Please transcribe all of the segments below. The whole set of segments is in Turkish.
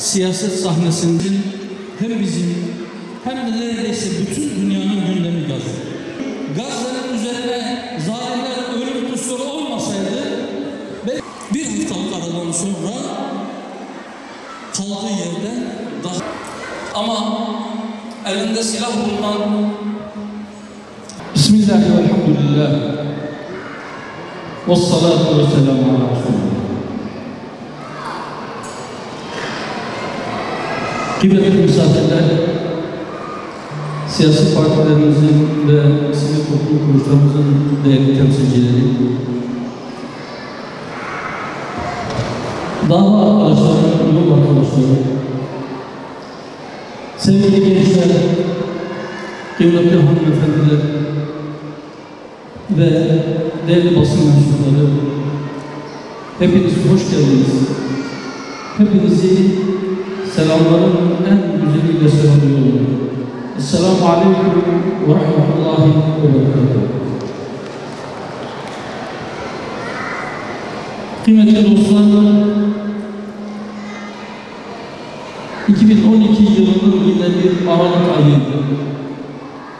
siyaset sahnesinde hem bizim hem de neredeyse bütün dünyanın gündemi gaz. Gazların üzerine zalimler ölüm tuzları olmasaydı bir haftalık aradan sonra kaldığı yerden daha... Ama elinde silah bulunan Bismillahirrahmanirrahim ve salatu ve selamu ala Resulullah. Kıymetli misafirler, siyasi partilerimizin ve sivil toplum kuruluşlarımızın değerli temsilcileri, dava arkadaşları, yol arkadaşları, sevgili gençler, kıymetli hanımefendiler ve değerli basın mensupları, hepiniz hoş geldiniz. Hepinizi selamların en güzeliyle selamlıyorum. Esselamu Aleyküm ve Rahmetullahi ve Berekatuhu. Kıymetli dostlar, 2012 yılının yine bir Aralık ayıydı.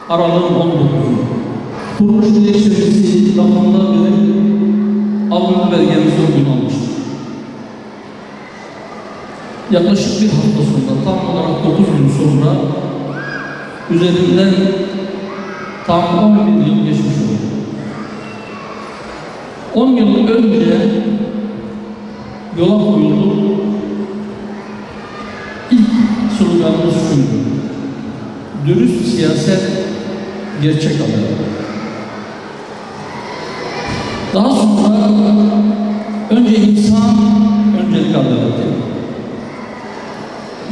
Aralığın 19'u. Kuruluş dilekçemizi rakamlar verip alnı belgemizi o gün almıştık. Yaklaşık bir hafta sonra, tam olarak 9 gün sonra üzerinden tam 11 yıl geçmiş oldu. 10 yıl önce yola koyuldu. İlk sloganımız şuydu: dürüst siyaset, gerçek adalet. Daha sonra önce insan, öncelik adaleti.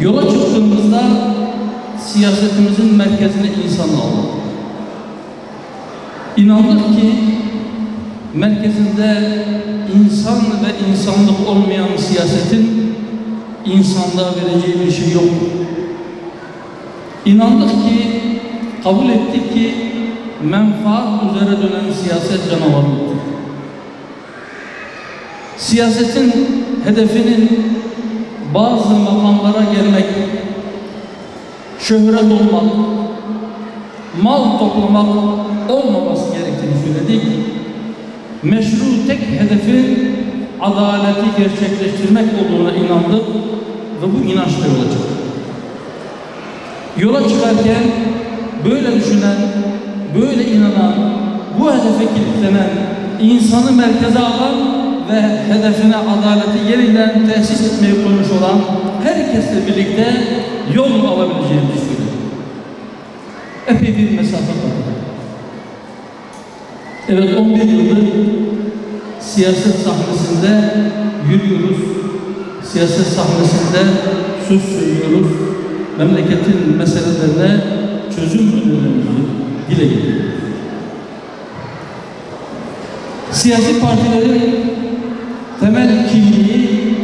Yola çıktığımızda siyasetimizin merkezine insanı aldık. İnandık ki merkezinde insan ve insanlık olmayan siyasetin insanlığa vereceği bir şey yoktur. İnandık ki, kabul ettik ki menfaat üzere dönen siyaset canavarlıktır. Siyasetin hedefinin bazı makamlara gelmek, şöhret olmak, mal toplamak olmaması gerektiğini söyledik. Meşru tek hedefin adaleti gerçekleştirmek olduğuna inandık ve bu inançla yola çıktık. Yola çıkarken böyle düşünen, böyle inanan, bu hedefe kilitlenen, insanı merkeze alan ve hedefine adaleti yeniden tesis etmeyi koymuş olan herkesle birlikte yol alabileceğimizi söyledik. Epey bir mesafe var. Evet, 11 yıldır siyaset sahnesinde yürüyoruz, siyaset sahnesinde söz söylüyoruz, memleketin meselelerine çözüm önerilerimizi dile getiriyoruz. Siyasi partilerin temel kimliği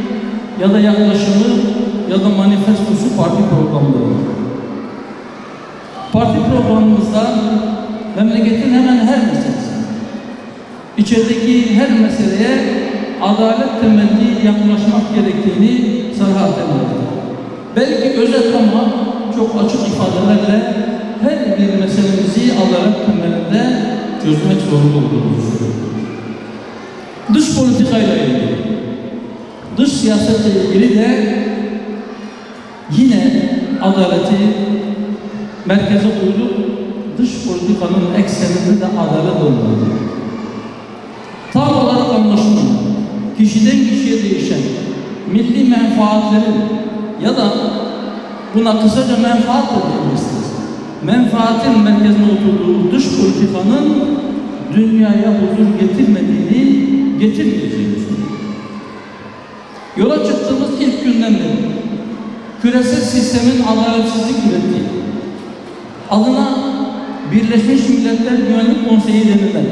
ya da yaklaşımı ya da manifestosu parti programları. Parti programımızda memleketin hemen her meselesi, içerideki her meseleye adalet temelli yaklaşmak gerektiğini sarahaten verdi. Belki özet ama çok açık ifadelerle her bir meselemizi adalet temelinde çözmek zorunda olduğumuzu söylüyoruz. Dış politikayla ilgili, dış siyasetle ilgili de yine adaleti merkeze koyduk. Dış politikanın ekseninde de adalet olmalı. Tam olarak anlaşılmayan, kişiden kişiye değişen milli menfaatlerin ya da buna kısaca menfaat da diyebilirsiniz, menfaatin merkezine oturduğu dış politikanın dünyaya huzur getirmediğini, getirmeyeceğini söylüyor. Yola çıktığımız ilk günden beri küresel sistemin adaletsizlik ürettiği, adına Birleşmiş Milletler Güvenlik Konseyi denilen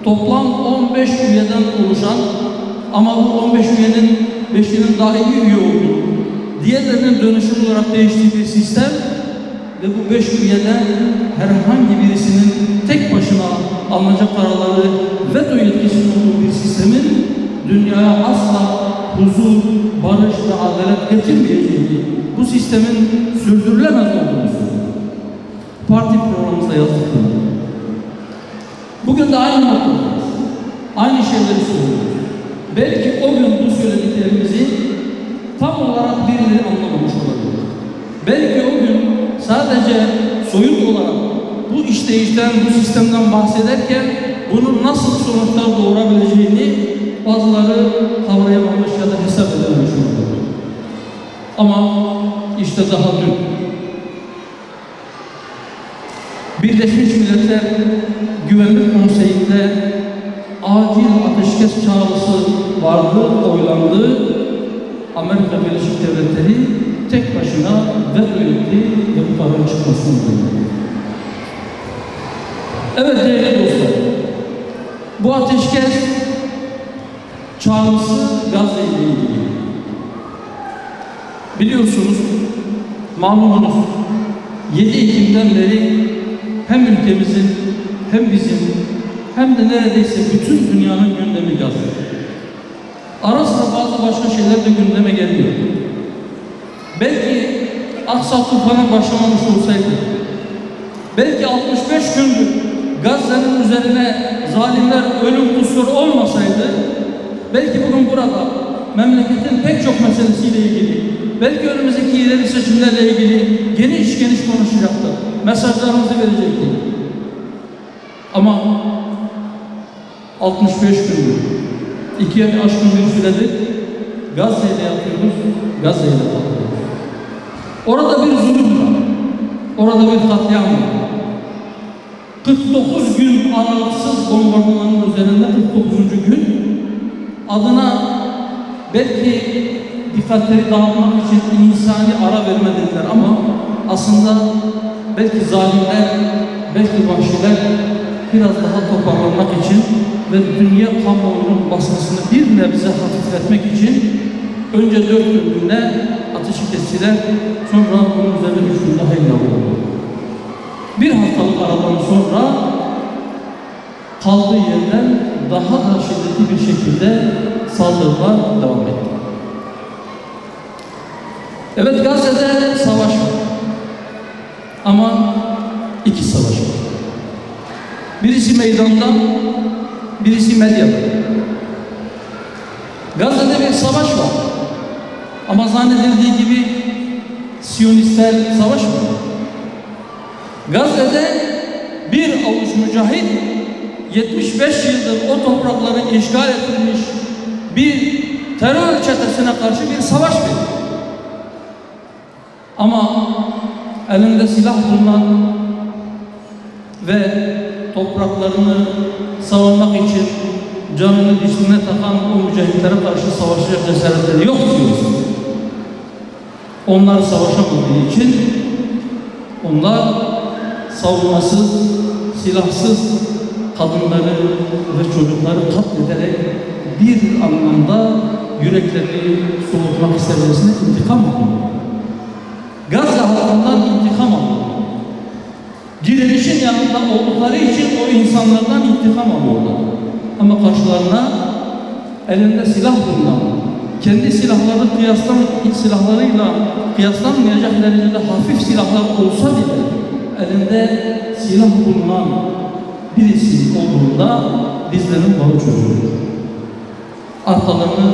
toplam 15 üyeden oluşan ama bu 15 üyenin 5'inin daimi üye olduğu, diğerlerinin dönüşüm olarak değiştiği bir sistem ve bu 5 üyeden herhangi birisinin tek başına alınacak kararları veto yetkisinin olduğu bir sistemin dünyaya asla huzur, barış ve adalet getirmeyeceğini, bu sistemin sürdürülemez olduğunu söylüyor. Parti programımızda yazdık bunu. Bugün de aynı noktadayız. Aynı şeyleri söylüyoruz. Belki o gün bu söylediklerimizi tam olarak birileri anlamamış olabilir. Belki o gün sadece soyut olarak bu işleyişten, bu sistemden bahsederken bunun nasıl sonuçlar doğurabileceğini bazıları kavrayamamış ya da hesap edememiş olabilir. Ama işte daha dün Birleşmiş Milletler Güvenlik Konseyi'nde acil ateşkes çağrısı vardı, oylandı. Amerika Birleşik Devletleri tek başına veto etti ve bu kararın çıkmasını önledi. Evet değerli dostlar, bu ateşkes çağrısı Gazze ile ilgili. Biliyorsunuz, malumunuz 7 Ekim'den beri hem ülkemizin hem bizim hem de neredeyse bütün dünyanın gündemi Gazze. Ara sıra bazı başka şeyler de gündeme geliyor. Belki Aksa tufanı başlamamış olsaydı, belki 65 gündür Gazze'nin üzerine zalimler ölüm kusur olmasaydı, belki bugün burada memleketin pek çok meselesiyle ilgili, belki önümüzdeki ileri seçimlerle ilgili geniş geniş konuşacaktık, mesajlarımızı verecektik. Ama 65 gündür, 2'ye aşkın bir süredir Gazze'yle yapıyoruz, Gazze'yle kalıyoruz. Orada bir zulüm var, orada bir katliam var. 49 gün aralıksız bombardımanın üzerinde 49. gün adına belki dikkatleri dağıtmak için insani ara verme dediler ama aslında belki zalimler, belki vahşiler biraz daha toparlanmak için ve dünya kamuoyunun baskısını bir nebze hafifletmek için önce 4 günlüğüne ateşi kestiler, sonra bunun üzerine 3 gün daha ilave. Bir haftalık aradan sonra kaldığı yerden daha da şiddetli bir şekilde saldırılar devam etti. Evet, Gazze'de savaş var. Ama iki savaş var. Birisi meydanda, birisi medyada. Gazze'de bir savaş var. Ama zannedildiği gibi Siyonistler savaşmıyor. Gazze'de bir avuç mücahit 75 yıldır o toprakları işgal edilmiş bir terör çetesine karşı bir savaş veriyor. Ama elinde silah bulunan ve topraklarını savunmak için canını dişine takan o mücahitlere karşı savaşacak cesaretleri yok diyoruz. Onlar savaşamadığı için onlar savunmasız, silahsız kadınları ve çocukları katlederek bir anlamda yüreklerini soğutmak istediklerine intikam alıyor. Gazze halkından intikam alıyor. Direnişin yanında oldukları için o insanlardan intikam alıyorlar. Ama karşılarına elinde silah bulunan, kendi silahlarıyla kıyaslanmayacak derecede hafif silahlar olsa bile elinde silah bulunan birisi olduğunda bizlerin bağı çocuğu. Arkalarını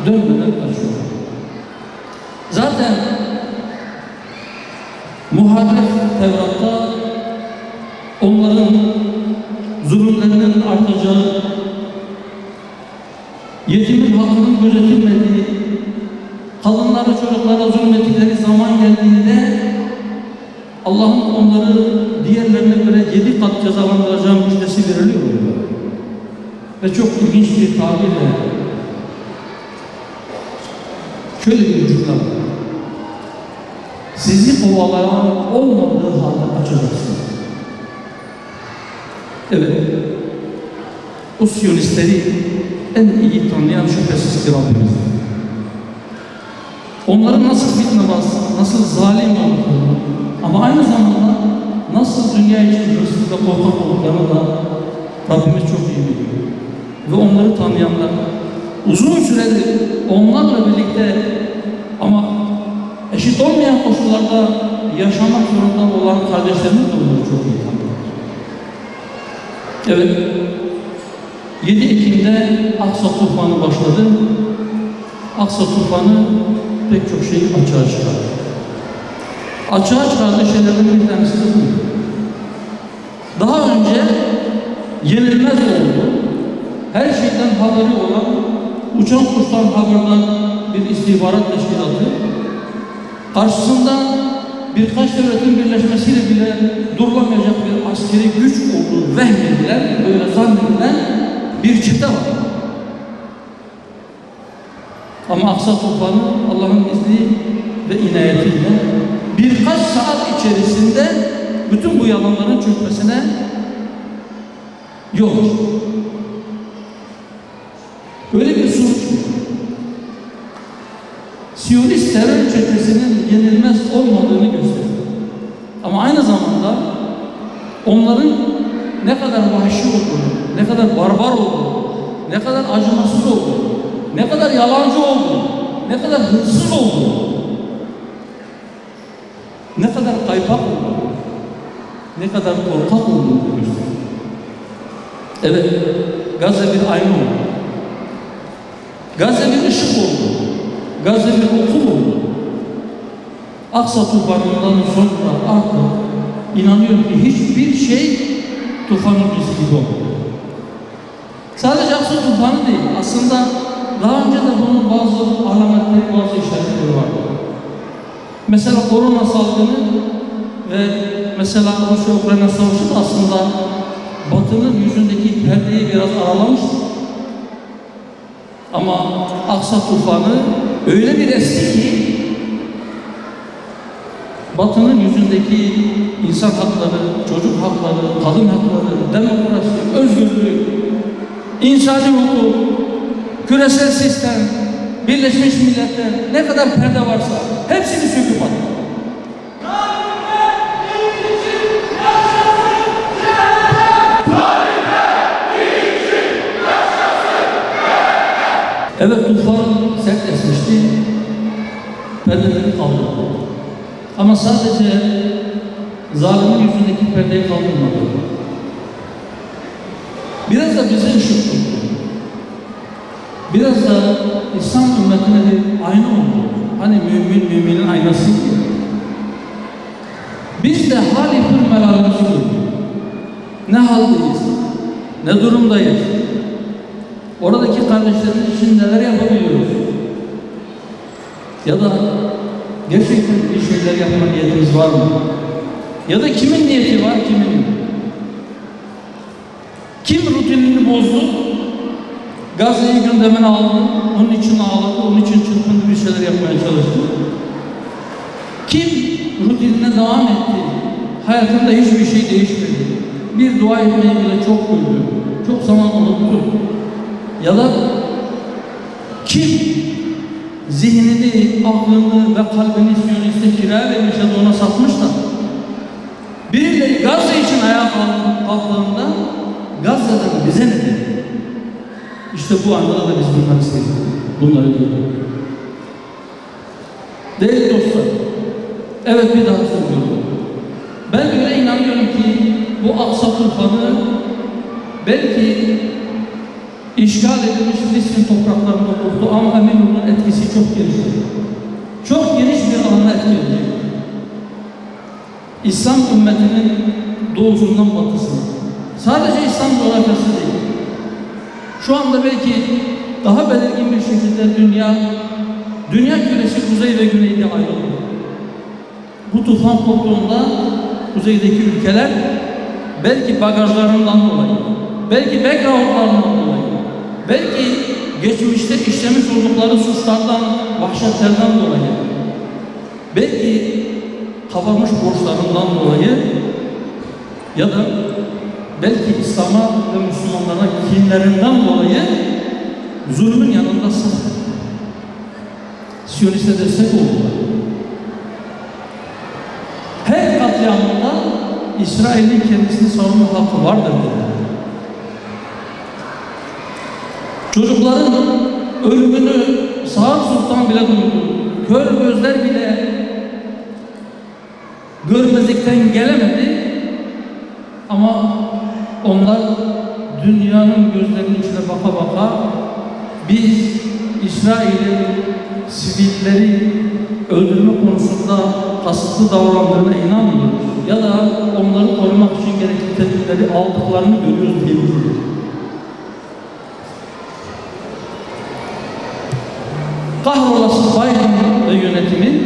dönmeden kaçıyor. Zaten muharref Tevrat'ta onların zulümlerinin artacağı, yetimin hakkının gözetilmediği, kadınlara, çocuklara zulmettikleri zaman geldiğinde Allah'ın onları diğerlerine göre 7 kat cezalandıracağı müjdesi veriliyor. Ve çok ilginç bir tabirle şöyle bir cümle var. Sizi kovalayan olmadığı halde açacaksınız. Evet, o Siyonistleri en iyi tanıyan şüphesiz ki Rabbimiz. Onların nasıl fitnebaz, nasıl zalim olduklarını ama aynı zamanda nasıl dünya için hırsız ve korkak olduklarını da Rabbimiz çok iyi biliyor. Ve onları tanıyanlar, uzun süredir onlarla birlikte ama eşit olmayan koşullarda yaşamak zorunda olan kardeşlerimiz de onları çok iyi tanıyorlar. Evet, 7 Ekim'de Aksa tufanı başladı. Aksa tufanı pek çok şeyi açığa çıkardı. Açığa çıkardığı şeylerden bir tanesi de bu. Daha önce yenilmez oldu. Her şeyden haberi olan, uçan kuştan haberdar bir istihbarat teşkilatı, karşısında birkaç devletin birleşmesiyle bile durulamayacak bir askeri güç olduğu vehmedilen, böyle zannedilen bir çifte var. Ama Aksa tufanı Allah'ın izni ve inayetiyle birkaç saat içerisinde bütün bu yalanların çökmesine yol açtı. Böyle bir sonuç mu? Siyonist terör çetesinin yenilmez olmadığını gösteriyor. Ama aynı zamanda onların ne kadar vahşi olduğunu, ne kadar barbar olduğunu, ne kadar acımasız olduğunu, ne kadar yalancı olduğunu, ne kadar hırsız olduğunu, ne kadar kaypak olduğunu, ne kadar korkak olduğunu gösteriyor. Evet, Gazze bir ayna oldu. Gazze bir ışık oldu. Gazze bir okul oldu. Aksa tufanından sonra artık inanıyorum ki hiçbir şey tufanın riski gibi olmadı. Sadece Aksa tufanı değil, aslında daha önce de bunun bazı alametleri, bazı işaretleri vardı. Mesela korona salgını ve mesela Rusya-Ukrayna savaşı da aslında Batı'nın yüzündeki perdeyi biraz aralamıştı. Ama Aksa tufanı öyle bir esti ki Batı'nın yüzündeki insan hakları, çocuk hakları, kadın hakları, demokrasi, özgürlük, insani hukuk, küresel sistem, Birleşmiş Milletler ne kadar perde varsa hepsini söküp attı. Evet, tufan sert esmişti, perdeleri kaldırdı. Ama sadece zalimin yüzündeki perdeyi kaldırmadı. Biraz da bize ışık tuttu. Biraz da İslam ümmetine bir ayna oldu. Hani müminin aynası gibi. Biz de hali bir melalımızı gördük. Ne haldeyiz, ne durumdayız. Oradaki kardeşlerimiz için neler yapabiliyoruz? Ya da gerçekten bir şeyler yapma niyetimiz var mı? Ya da kimin niyeti var, kimin? Kim rutinini bozdu? Gazze'yi gündemine aldı, onun için ağladı, onun için çırpındı, bir şeyler yapmaya çalıştı. Kim rutinine devam etti? Hayatında hiçbir şey değişmedi. Bir dua etmeyi bile çok gördü. Çok zaman unuttu. Ya da kim zihnini, aklını ve kalbini Siyonist'e kiraya vermiş ya da ona satmış da birileri Gazze için ayağa kalktığında Gazze'den bize ne dedi? İşte bu anda da biz bunları seviyoruz. Bunları görüyoruz. Değerli dostlar, evet bir daha söylüyorum. Ben öyle inanıyorum ki bu Aksa tufanı belki işgal edilmiş Filistin topraklarında koptu ama emin olun etkisi çok geniş. Çok geniş bir alana etkileyecek. İslam ümmetinin doğusundan batısına. Sadece İslam coğrafyası değil. Şu anda belki daha belirgin bir şekilde dünya küresi kuzey ve güneyde ayrılıyor. Bu tufan koptuğunda kuzeydeki ülkeler belki bagajlarından dolayı, belki backgroundlarından dolayı, belki geçmişte işlemiş oldukları suçlardan, vahşetlerden dolayı, belki kabarmış borçlarından dolayı ya da belki İslam'a ve Müslümanlara kinlerinden dolayı zulmün yanında saf. Siyonist'e destek oldular. Her katliamında İsrail'in kendisini savunma hakkı vardır dediler. Çocukların ölümünü Sağır Sultan bile duydu. Kör gözler bile görmezlikten gelemedi. Ama onlar dünyanın gözlerinin içine baka baka biz İsrail'in sivilleri öldürme konusunda kasıtlı davrandığına inanmıyoruz ya da onları korumak için gerekli tedbirleri aldıklarını görüyoruz diyebiliriz. Kahrolası Biden ve yönetimi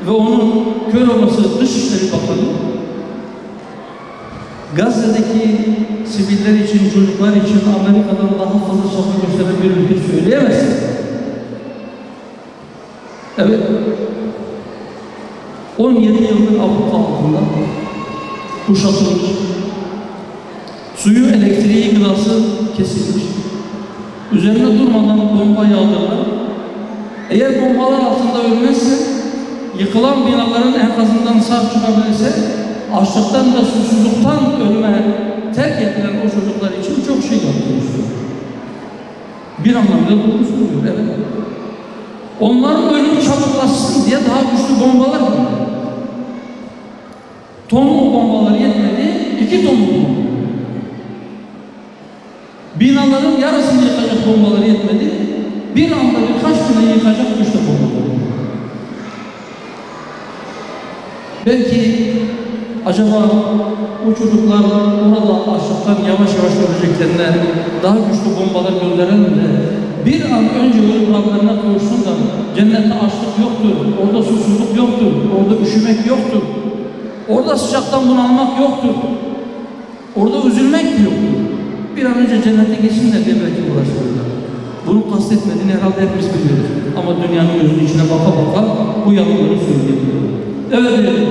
ve onun kör olası Dışişleri Bakanı Gazze'deki siviller için, çocuklar için Amerika'dan daha fazla çaba gösteren bir ülke söyleyemezsin. Evet. 17 yıldır abluka altında kuşatılmış, suyu, elektriği, gıdası kesilmiş, üzerine durmadan bomba yağdırlar. Eğer bombalar altında ölmezse, yıkılan binaların enkazından sağ çıkabilirse, açlıktan da susuzluktan ölüme terk edilen o çocuklar için çok şey yaptığını söylüyor. Bir anlamda bunu söylüyor, evet. Onların ölümü çabuklaşsın diye daha güçlü bombalar var. Tonlu bombalar yetmedi, 2 tonlu bomba. Binaların yarısını yıkacak bombalar yetmedi, bir anda birkaç bina yıkacak güçlü bombalar. Belki acaba o çocuklar orada açlıktan yavaş yavaş öleceklerine daha güçlü bombalar gönderelim de bir an önce ölüm Rablerine kavuşsun da cennette açlık yoktur, orada susuzluk yoktur, orada üşümek yoktur, orada sıcaktan bunalmak yoktur, orada üzülmek de yoktur. Bir an önce cennete geçsinler diye belki uğraşıyorlar. Bunu kastetmediğini herhalde hepimiz biliyoruz. Ama dünyanın gözünün içine baka baka bu yalanları söyleyebiliyor. Evet, evet.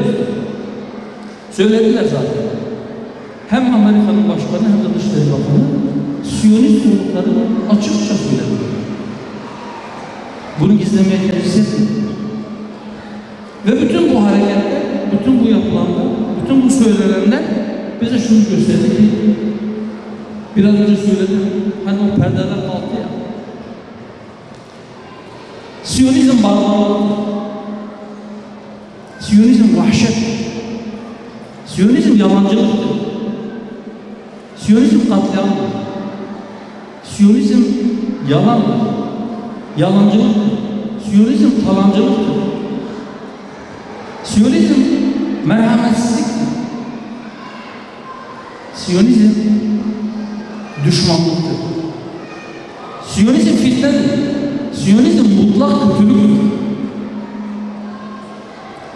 Söylediler zaten. Hem Amerika'nın başkanı hem de Dışişleri Bakanı Siyonist olduklarını açıkça söylediler. Bunu gizlemeye teşebbüs etmiyor. Ve bütün bu hareketler, bütün bu yapılanlar, bütün bu söylenenler bize şunu gösterdi ki biraz önce söyledim, hani o perdeler kalktı ya. Siyonizm barbarlıktır. Siyonizm vahşettir. Siyonizm yalancılıktır. Siyonizm katliamdır. Siyonizm yalandır. Yalancılıktır. Siyonizm talancılıktır. Siyonizm merhametsizliktir. Siyonizm düşmanlıktır. Siyonizm fitnedir. Siyonizm mutlak kötülüktür.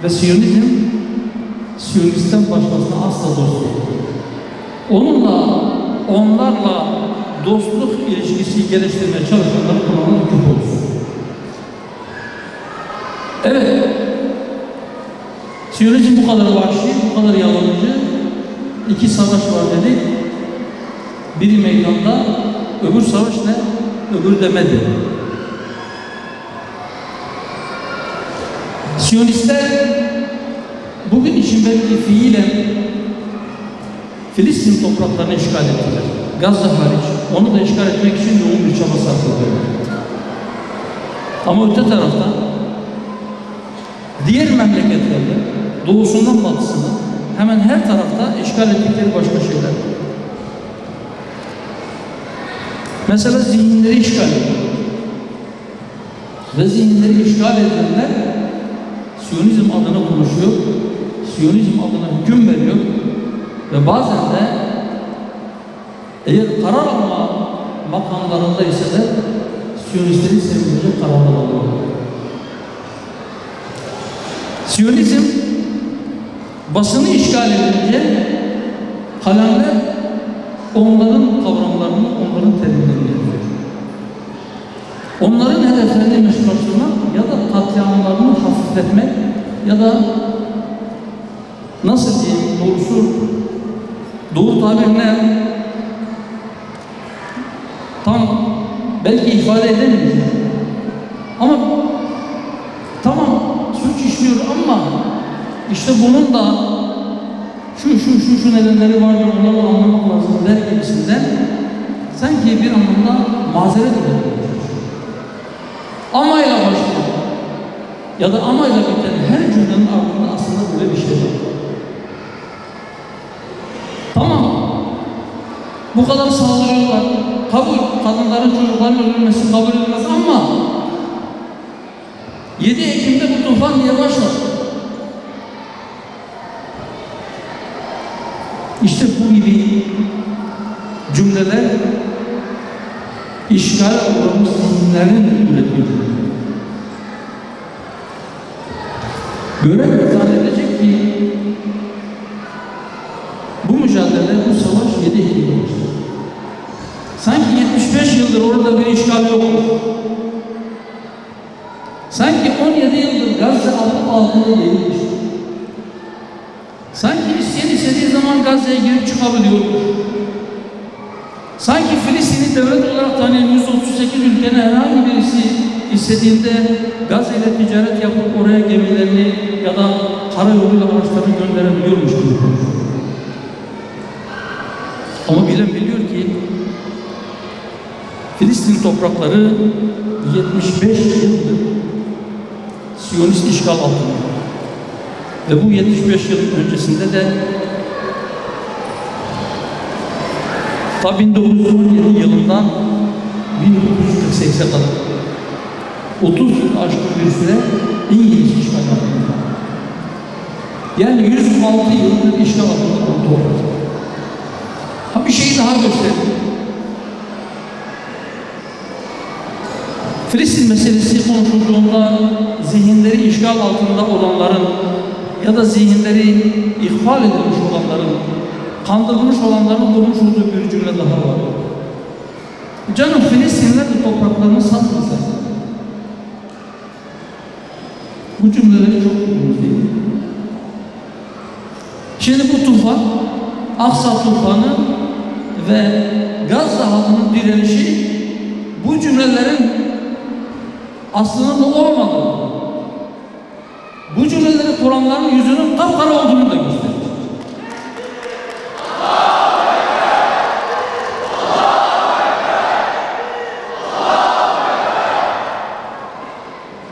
Ve Siyonizm Siyonistten başkasına asla dost değil. Onlarla dostluk ilişkisi geliştirmeye çalışanların kulağına küp olsun. Evet, Siyonizm bu kadar vahşi, bu kadar yalancı. 2 savaş var dedik. Biri meydanda, öbür savaş ne? Öbürü de Medine. Siyonistler bugün için belki fiilen Filistin topraklarını işgal ettiler. Gazze hariç. Onu da işgal etmek için yoğun bir çaba sarf ediyorlar. Ama öte taraftan diğer memleketlerde doğusundan batısına hemen her tarafta işgal ettikleri başka şeyler var. Mesela zihinleri işgal ediyor. Ve zihinleri işgal edilenler Siyonizm adına konuşuyor, Siyonizm adına hüküm veriyor ve bazen de eğer karar alma makamlarında ise de Siyonistleri sevilecek kararlar alıyor. Siyonizm basını işgal edince kalemler onların kavramlarını, onların terimlerini yapıyor. Onların hedeflerini meşrulaştırmak ya da katliamlarını hafifletmek ya da nasıl diyeyim doğru tabir ne? Tam belki ifade edemeyeceğim. Ama tamam suç işliyor ama işte bunun da şu nedenleri vardır, onları anlamak lazım der gibisinden sanki bir anlamda mazeret oluyor. Amayla başlıyor. Ya da amayla biten her cümlenin ardında aslında böyle bir şey var. Tamam. Bu kadar saldırıyorlar. Kabul. Kadınların, çocukların öldürülmesi kabul edilmez ama 7 Ekim'de bu tufan niye başladı? İşte bu gibi cümleler işgal olmuş zihinlerin üretiyor. Görev zannedecek ki bu mücadele, bu savaş 7 Ekim'de başladı. Sanki 75 yıldır orada bir işgal yokmuş. Sanki 17 yıldır Gazze altında değilmiş. Sanki istediği zaman Gazze'ye girip çıkabiliyormuş. Sanki Filistin'i devlet olarak tanıyan 138 ülkenin herhangi birisi istediğinde Gazze ile ticaret yapıp oraya gemilerini ya da karayoluyla araçlarını gönderebiliyormuş gibi konuşuyor. Ama bilen biliyor ki Filistin toprakları 75 yıldır Siyonist işgal altında. Ve bu 75 yıl öncesinde de ta 1917 yılından 1948'e kadar 30 yıl aşkın bir süre İngiliz işgal altında. Yani 106 yıldır işgal altında oldu. Ha bir şey daha göstereyim. Filistin meselesi konuşulduğunda zihinleri işgal altında olanların ya da zihinleri ihmal edilmiş olanların, kandırılmış olanların kurmuş olduğu bir cümle daha var. Canım Filistinler de topraklarını satmasa. Bu cümleleri çok duydunuz değil mi? Şimdi bu tufan, Aksa tufanı ve Gazze halkının direnişi bu cümlelerin aslında olmadı. Bu cümleleri kuranların yüzünün kapkara olduğunu da gösterir.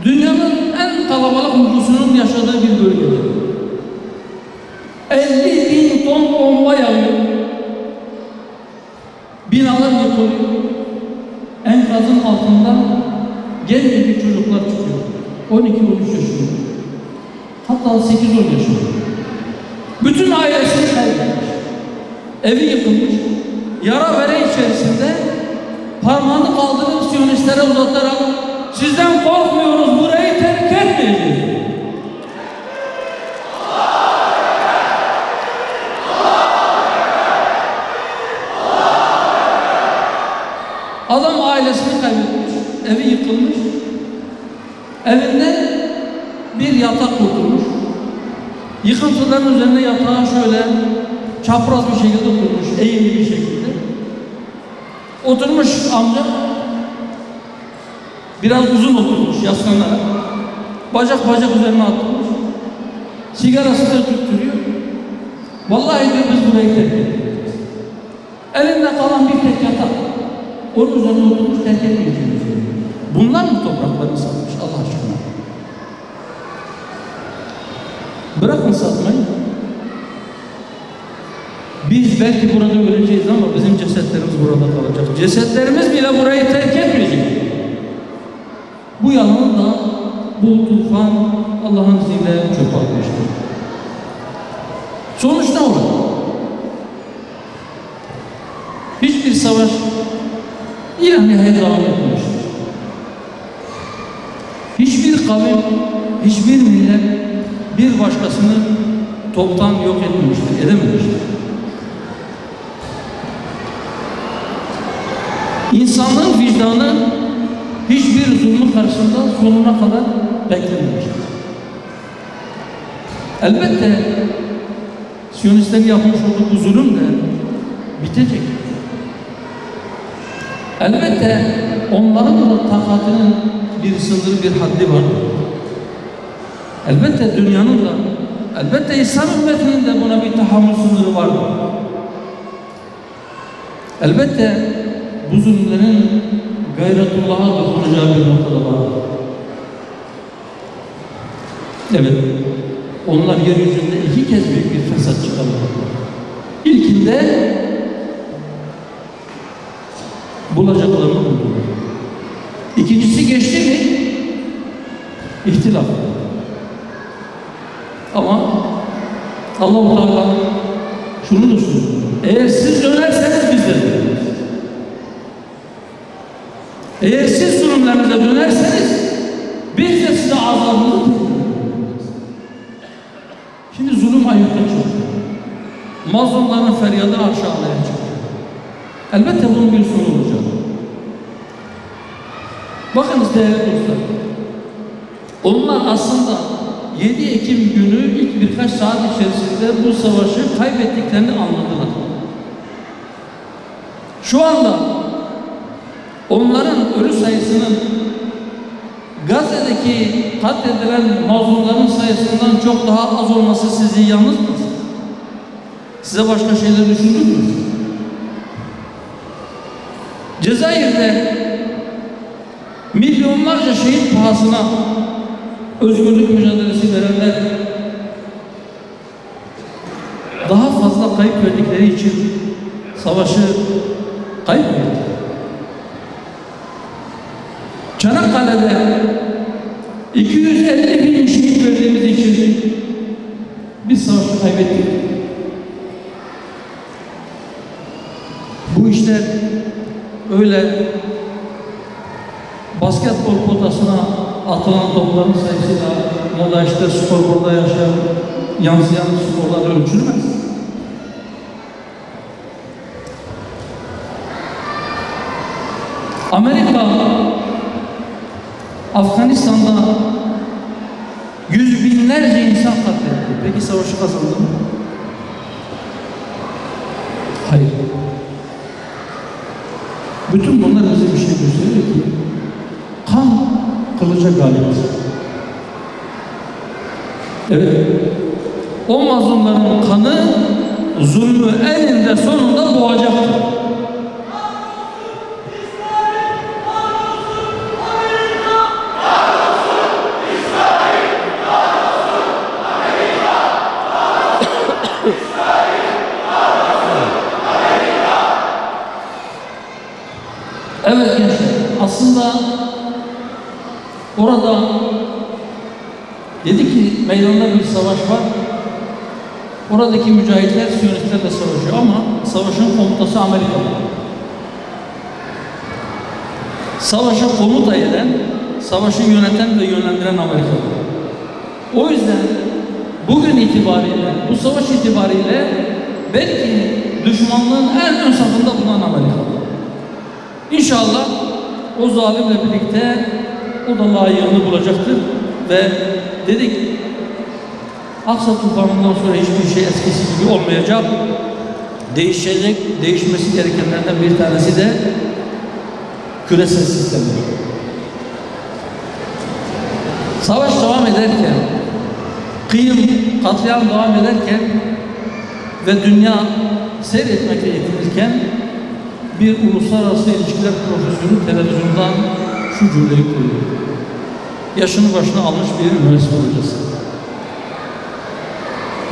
Dünyanın en kalabalık nüfusunun yaşadığı bir bölgede 50.000 ton bomba yağıyor. Binalar yıkılıyor. Enkazın altından gencecik çocuklar çıkıyor. 12-13 yaşında. Hatta 8-10 yaşında. Bütün ailesini kaybetmiş. Evi yıkılmış. Yara bere içerisinde parmağını kaldırıp Siyonistlere uzatarak sizden korkmuyoruz, burayı terk etmeyeceğiz. Adam ailesini kaybetmiş, evi yıkılmış, evinde bir yatak kurulmuş, yıkıntıların üzerine yatağı şöyle çapraz bir şekilde kurmuş, eğimli bir şekilde. Oturmuş amca, biraz uzun oturmuş yaslanarak, bacak üzerine atmış, sigarasını tüttürüyor. Vallahi diyor biz burayı terk edeceğiz. Elinde kalan bir tek yatak. Onun üzerine oturmuş terk etmeyeceğiz. Bunlar mı topraklarını satmış Allah aşkına? Bırakın satmayı. Biz belki burada öleceğiz ama bizim cesetlerimiz burada kalacak. Cesetlerimiz bile burayı terk etmeyecek. Bu yalan da bu tufan Allah'ın izniyle çöp atmıştır. Sonuç ne olur? Hiçbir savaş İlahiya'ya devam etmemiştir. Hiçbir kavim, hiçbir millet bir başkasını toptan yok etmemiştir, edememiştir. İnsanlığın vicdanı hiçbir zulmü karşısında sonuna kadar beklememiştir. Elbette Siyonistlerin yapmış olduğu bu zulüm de bitecek. Elbette onların da takatinin bir sınırı, bir haddi var. Elbette dünyanın da, elbette İslam ümmetinin de buna bir tahammül sınırı var. Elbette bu zulümlerin gayretullah'a dokunacağı bir noktada var. Evet, onlar yeryüzünde 2 kez büyük bir fesat çıkardılar. İlkinde bulacaklarını buldular. İkincisi geçti mi? İhtilaf. Ama Allah-u Teala şunu da söylüyor. Eğer siz dönerseniz biz de döneriz. Eğer siz zulümlerinize dönerseniz biz de size azabını veririz. Şimdi zulüm ayyuka çıktı. Mazlumların feryadı aşağıya çıktı. Elbette bunun bir sonu olacak. Bakınız değerli dostlar. Onlar aslında 7 Ekim günü ilk birkaç saat içerisinde bu savaşı kaybettiklerini anladılar. Şu anda onların ölü sayısının Gazze'deki katledilen mazlumların sayısından çok daha az olması sizi yalnız mı? Size başka şeyler düşündük mü? Cezayir'de milyonlarca şehit pahasına özgürlük mücadelesi verenler daha fazla kayıp verdikleri için savaşı kaybettiler. Çanakkale'de 250 bin şehit verdiğimiz için biz savaşı kaybettik. Bu işler öyle basketbol potasına atılan topların sayısıyla ya da işte skorboarda yansıyan skorlar ölçülmez. Amerika Afganistan'da yüz binlerce insan katletti. Peki savaşı kazandı mı? Hayır. Bütün bunlar bize bir şey gösteriyor ki kan kılıca galiptir. Evet. O mazlumların kanı zulmü eninde sonunda boğacaktır. Evet gençler, aslında orada dedi ki meydanda bir savaş var. Oradaki mücahitler Siyonistlerle savaşıyor ama savaşın komutası Amerika'da. Savaşa komuta eden, savaşı yöneten ve yönlendiren Amerika'da. O yüzden bugün itibariyle, bu savaş itibariyle belki düşmanlığın en ön safında bulunan Amerika'da. İnşallah o zalimle birlikte o da layığını bulacaktır ve dedik Aksa tufanından sonra hiçbir şey eskisi gibi olmayacak. Değişecek, değişmesi gerekenlerden bir tanesi de küresel sistemdir. Savaş devam ederken, kıyım, katliam devam ederken ve dünya seyretmekle yetinirken bir uluslararası ilişkiler profesörü televizyondan şu cümleyi kuruyor. Yaşını başına almış bir üniversite hocası.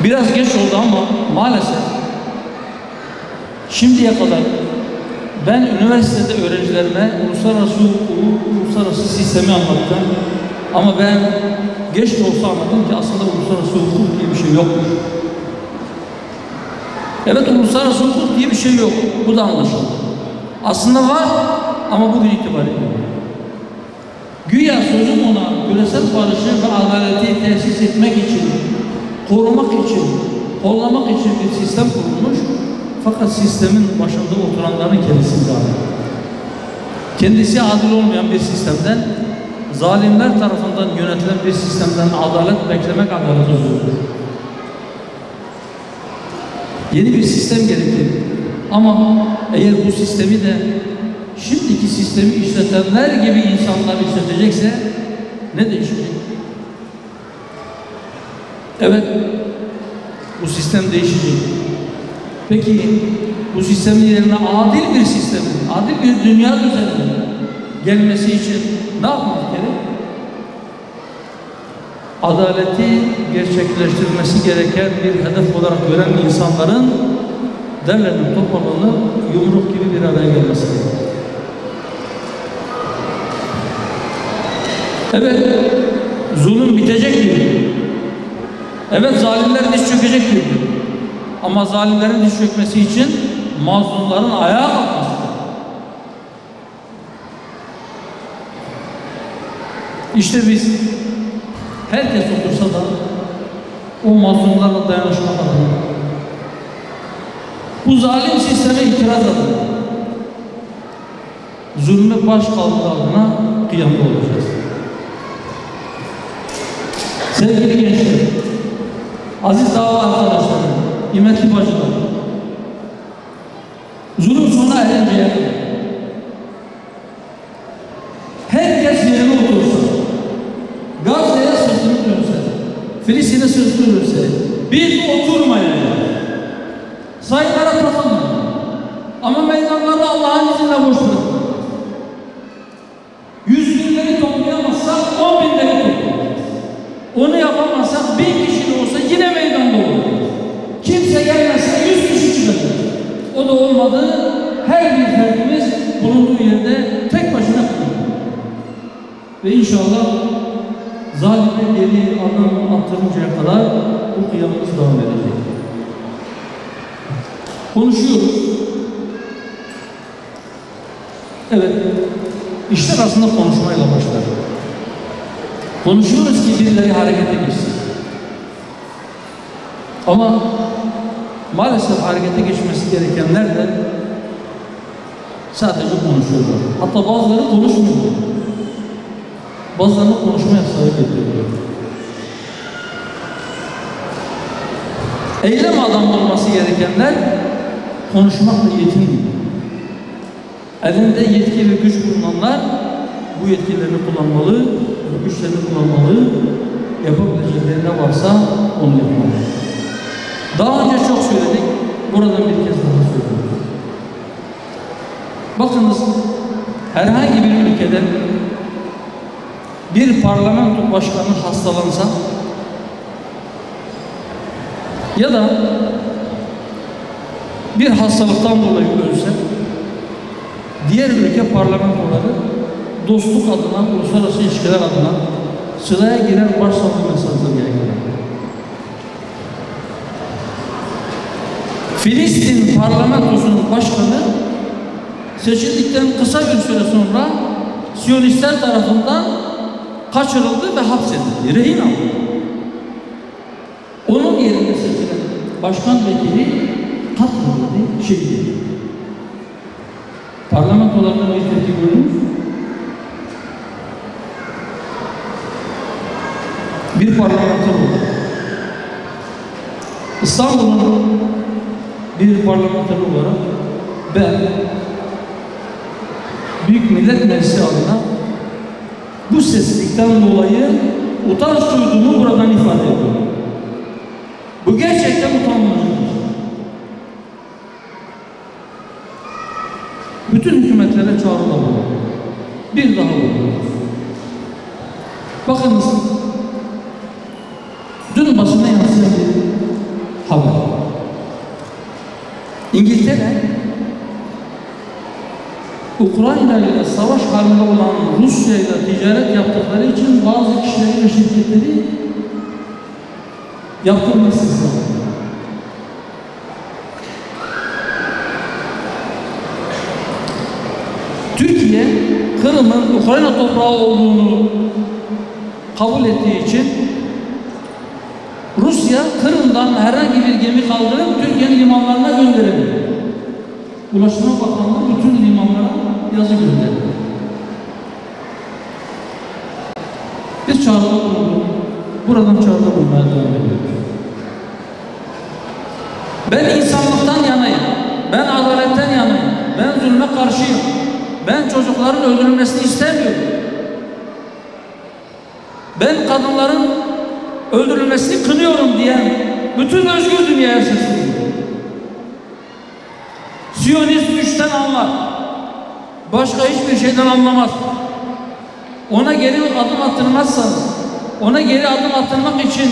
Biraz geç oldu ama maalesef şimdiye kadar ben üniversitede öğrencilerime uluslararası hukuku, uluslararası sistemi anlattım. Ama ben geç de olsa anladım ki aslında uluslararası hukuk diye bir şey yokmuş. Evet, uluslararası hukuk diye bir şey yok. Bu da anlaşıldı. Aslında var ama bugün itibariyle yok. Güya sözüm ona küresel barışı ve adaleti tesis etmek için, korumak için, kollamak için bir sistem kurulmuş. Fakat sistemin başında oturanların kendisi zalim. Kendisi adil olmayan bir sistemden, zalimler tarafından yönetilen bir sistemden adalet beklemek adaleti zordur. Yeni bir sistem gerekir. Ama eğer bu sistemi de şimdiki sistemi işletenler gibi insanlar işletecekse ne değişecek? Evet, bu sistem değişecek. Peki bu sistemin yerine adil bir sistemin, adil bir dünya düzeninin gelmesi için ne yapmak gerek? adaleti gerçekleştirmesi gereken bir hedef olarak gören insanların derlenip toplanıp yumruk gibi bir araya gelmesi gerekiyor. Evet, zulüm bitecek gibi. Evet, zalimler diz çökecek gibi. Ama zalimlerin diz çökmesi için mazlumların ayağa kalkması. İşte biz herkes otursa da o mazlumlarla dayanışmak adına, bu zalim sisteme itiraz adına, zulme baş kaldırı adına kıyamda olacağız. Sevgili gençler, aziz dava arkadaşlarım, kıymetli bacılar, zulüm sona erinceye kadar herkes yerine otursa, Gazze'ye sırtını dönse, Filistin'e sırtını dönse, biz oturmayacağız. Sayılara takılmayın. Ama meydanlarda Allah'ın izniyle boş bırakın. 100 binleri toplayamazsak 10 binleri toplayacağız. Onu yapamazsak 1000 kişi de olsa yine meydanda olur. Kimse gelmezse 100 kişi çıkacak. O da olmadı. Her bir ferdimiz bulunduğu yerde tek başına kalıyor. Ve inşallah zalime geri adım attırıncaya kadar bu kıyamımız devam edecek. Konuşuyoruz. Evet, işler aslında konuşmayla başlar. Konuşuyoruz ki birileri harekete geçsin. Ama maalesef harekete geçmesi gerekenler de sadece konuşuyorlar. Hatta bazıları konuşmuyor. Bazılarını konuşma yasağı getiriyor. Eylem adamı olması gerekenler konuşmakla yetinmiyor. Elinde yetki ve güç bulunanlar bu yetkilerini kullanmalı, bu güçlerini kullanmalı, yapabilecekleri ne varsa onu yapmalı. Daha önce çok söyledik, buradan bir kez daha söylüyorum. Bakınız, herhangi bir ülkede bir parlamento başkanı hastalansa ya da bir hastalıktan dolayı ölse, diğer ülke parlamentoları dostluk adına, uluslararası ilişkiler adına sıraya giren başsavcı mesajları yayınlar. Filistin parlamentosunun başkanı seçildikten kısa bir süre sonra Siyonistler tarafından kaçırıldı ve hapsedildi. Rehin aldı. Onun yerine seçilen başkan vekili katledildi, şehit edildi. Parlamentolardan bir tepki gördünüz mü? Bir parlamenter olarak İstanbul'un bir parlamenter olarak ben Büyük Millet Meclisi adına bu seslilikten dolayı utanç duyduğumu buradan ifade ediyorum. Bu gerçekten utanmıyorum. Bütün hükümetlere çağrıda bulunur. Bir daha bulunur. Bakınız, dün basına yansıyan bir haber. İngiltere, Ukrayna ile savaş halinde olan Rusya ile ticaret yaptıkları için bazı kişileri ve şirketleri yaptırması istiyor. Türkiye, Kırım'ın Ukrayna toprağı olduğunu kabul ettiği için Rusya, Kırım'dan herhangi bir gemi kaldırıp Türkiye'nin limanlarına gönderebilir. Ulaştırma Bakanlığı bütün limanlara yazı gönderdi. Bir çağrıda bulundu. Buradan çağrıda bulunmaya devam ediyoruz. Ben insanlıktan yanayım. Ben adaletten yanayım. Ben zulme karşıyım. Ben çocukların öldürülmesini istemiyorum. Ben kadınların öldürülmesini kınıyorum diyen bütün özgür dünyaya sesleniyorum. Siyonist güçten anlar. Başka hiçbir şeyden anlamaz. Ona geri adım attırmazsanız, ona geri adım atmak için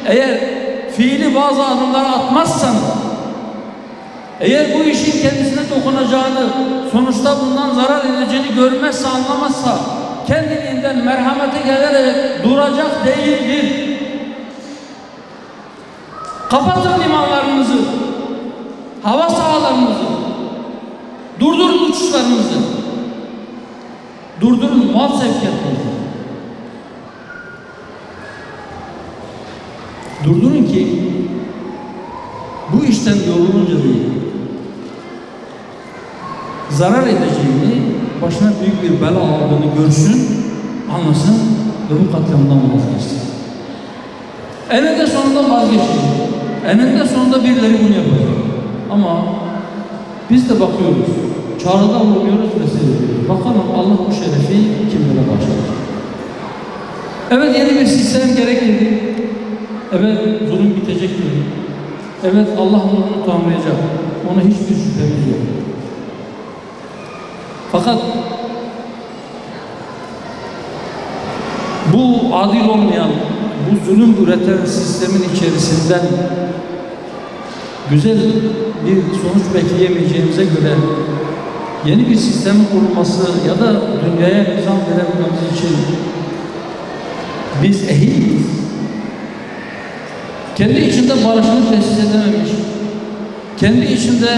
eğer fiili bazı adımları atmazsanız, eğer bu işin kendisine dokunacağını, sonuçta bundan zarar edeceğini görmezse, anlamazsa, kendiliğinden merhamete gelerek duracak değildir. Kapatın limanlarınızı, hava sahalarınızı, durdurun uçuşlarınızı, durdurun mal sevkiyatınızı. Durdurun ki bu işten yorulunca değil, zarar edeceğini, başına büyük bir bela aldığını görsün, anlasın ve bu katliamdan vazgeçsin. Eninde sonunda vazgeçecek. Eninde sonunda birileri bunu yapacak. Ama biz de bakıyoruz, çağrıda bulunuyoruz ve seviyoruz. Bakalım Allah bu şerefi kimlere başlayacak. Evet, yeni bir sistem gerekli. Evet, zulüm bitecektir. Evet, Allah onu tamamlayacak. Ona hiçbir şüphemiz yok. Fakat bu adil olmayan, bu zulüm üreten sistemin içerisinden güzel bir sonuç bekleyemeyeceğimize göre yeni bir sistemin kurulması ya da dünyaya nizam verebilmemiz için biz ehiliz. Kendi içinde barışını tesis edememiş, kendi içinde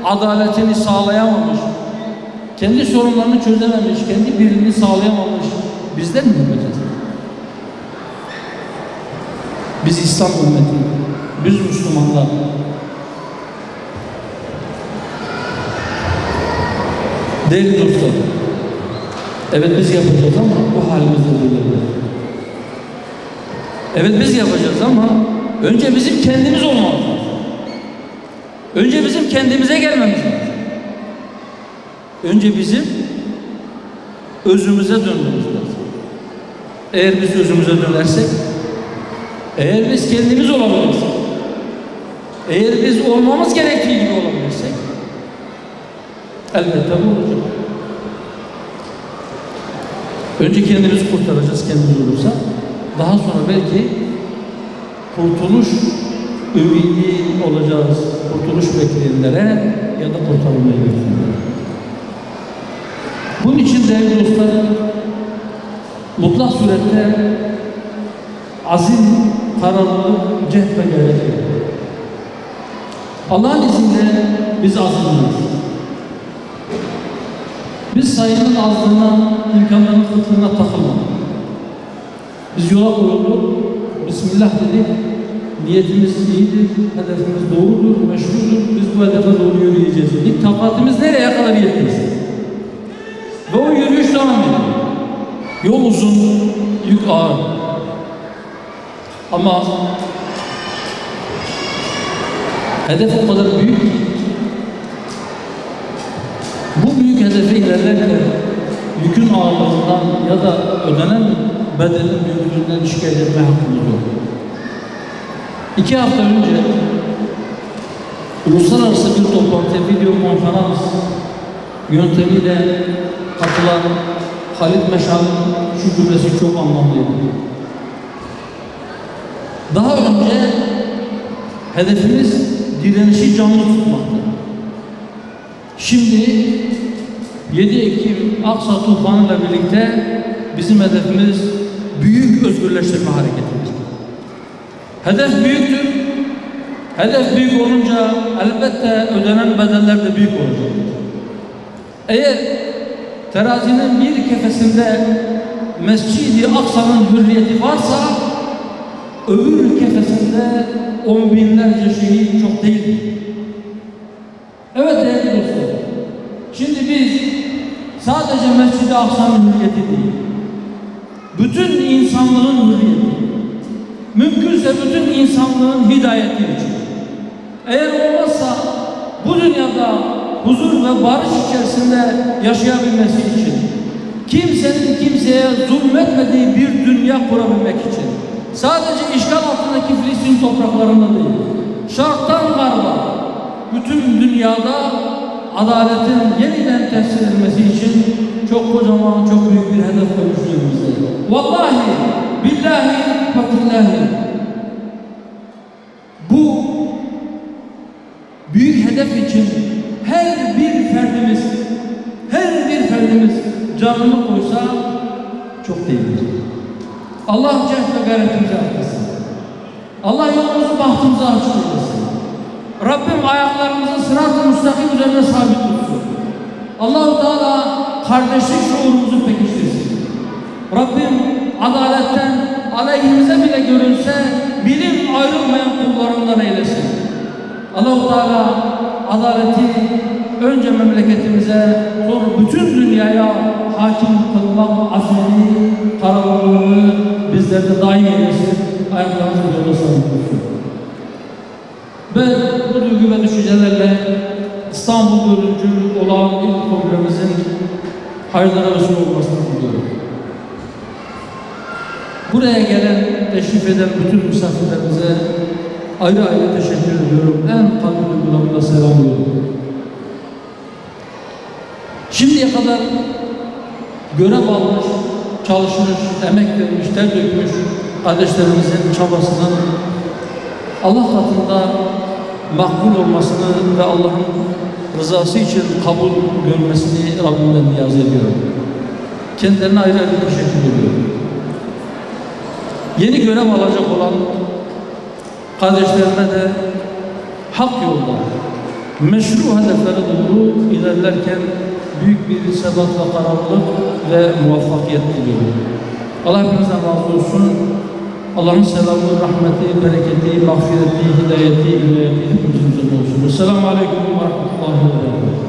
adaletini sağlayamamış, kendi sorunlarını çözememiş, kendi birliğini sağlayamamış bizden mi yapacağız? Biz İslam ümmeti, biz Müslümanlar. Değerli dostlar, evet biz yapacağız ama bu halimizde değil. Evet biz yapacağız ama önce bizim kendimiz olmamız lazım. Önce bizim kendimize gelmemiz lazım. Önce bizim özümüze dönmemiz lazım. Eğer biz özümüze dönersek, eğer biz kendimiz olabilirsek, eğer biz olmamız gerektiği gibi olabilirsek, elbette bu olacak. Önce kendimizi kurtaracağız, kendimiz olursa, daha sonra belki kurtuluş ümidi olacağız, kurtuluş bekleyenlere ya da kurtarılmayı bekleyenlere. Bunun için değerli dostlar, mutlak surette azim, kararlılık, cehd ve gayret. Allah'ın izniyle biz azimliyiz. Biz sayının azlığına, imkanların kıtlığına takılmadık. Biz yola koyulduk, Bismillah dedik, niyetimiz iyidir, hedefimiz doğrudur, meşrudur, biz bu hedefe doğru yürüyeceğiz dedik. Takatimiz nereye kadar yetmez? Ve o yürüyüş devam ediyor. Yol uzun, yük ağır. Ama hedef o kadar büyük ki, bu büyük hedefe ilerlerken yükün ağırlığından ya da ödenen bedelin büyüklüğünden şikayet etme hakkımız yok. 2 hafta önce uluslararası bir toplantıya video konferans yöntemiyle katılan Halit Meşal'ın şu cümlesi çok anlamlıydı. Daha önce hedefimiz direnişi canlı tutmaktı. Şimdi 7 Ekim Aksa tufanıyla birlikte bizim hedefimiz büyük özgürleştirme hareketimiz. Hedef büyüktür. Hedef büyük olunca elbette ödenen bedeller de büyük olacak. Eğer terazinin bir kefesinde Mescid-i Aksa'nın hürriyeti varsa, öbür kefesinde 10 binlerce şehit çok değildir. Evet değerli dostlar, şimdi biz sadece Mescid-i Aksa'nın hürriyeti değil, bütün insanlığın hürriyeti, mümkünse bütün insanlığın hidayeti için, eğer olmazsa bu dünyada huzur ve barış içerisinde yaşayabilmesi için, kimsenin kimseye zulmetmediği bir dünya kurabilmek için, sadece işgal altındaki Filistin topraklarında değil, şarktan garba, bütün dünyada adaletin yeniden tesir edilmesi için çok kocaman, çok büyük bir hedef koymuşuz. Vallahi billahi ve billahi bu büyük hedef için her bir ferdimiz canını koysa çok değildir. Allah cehd ve gayretimizi arttırsın. Allah yolumuzu, bahtımızı açık eylesin. Rabbim ayaklarımızı sırat-ı müstakim üzerine sabit tutsun. Allah-u Teala kardeşlik şuurumuzu pekiştirsin. Rabbim adaletten aleyhimize bile görünse bilim ayrılmayan kullarından eylesin. Allah-u Teala adaleti önce memleketimize, sonra bütün dünyaya hakim kılmak azmini, kararlılığını bizlerde daim eylesin. Ayaklarımızı yolda sabit tutsun. Ben bu duygu ve düşüncelerle İstanbul 4. olan ilk kongremizin hayırlara vesile olmasını diliyorum. Buraya gelen, teşrif eden bütün misafirlerimize ayrı ayrı teşekkür ediyorum. En kalbi duygularımla selamlıyorum. Şimdiye kadar görev almış, çalışmış, emek vermiş, ter dökmüş kardeşlerimizin çabasının Allah katında makbul olmasını ve Allah'ın rızası için kabul görmesini Rabbimden niyaz ediyorum. Kendilerine ayrı ayrı teşekkür ediyorum. Yeni görev alacak olan kardeşlerime de hak yolda, meşru hedeflere doğru ilerlerken büyük bir sebat ve kararlılık ve muvaffakiyet diliyorum. Allah hepinizden razı olsun. Allah'ın selamı, rahmeti, bereketi, mağfireti, hidayeti, hidayeti hepimizin üzerine olsun. Esselamu Aleyküm ve Rahmetullahi ve Berekatuhu.